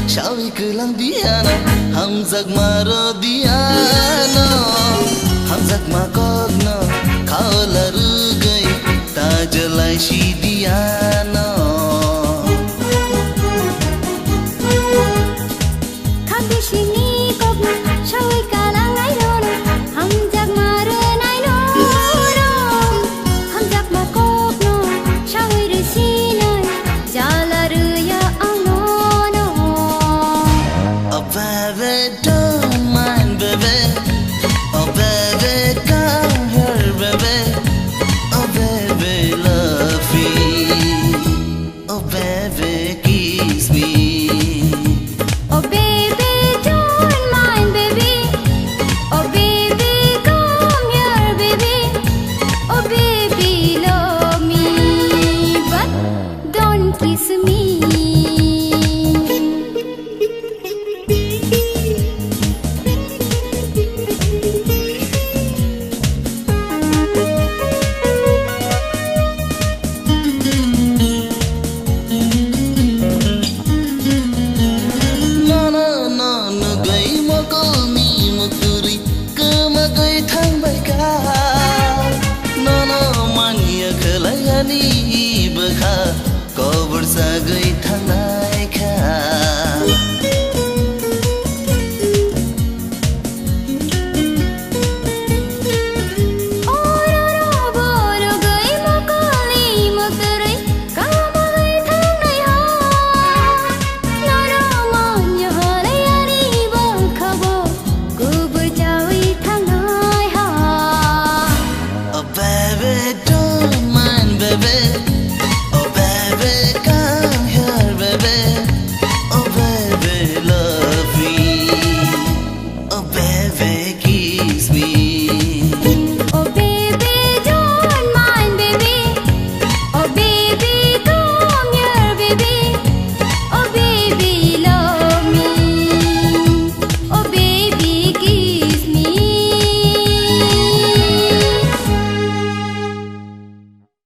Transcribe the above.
Shawi kelang diana hamzak maro diana hamzak makogna kaula rugai tajalai shi diana kabi shini kogna shawi kelang ai rono hamzak maro nai rono hamzak makogna shawi rusina jala ruya Paradise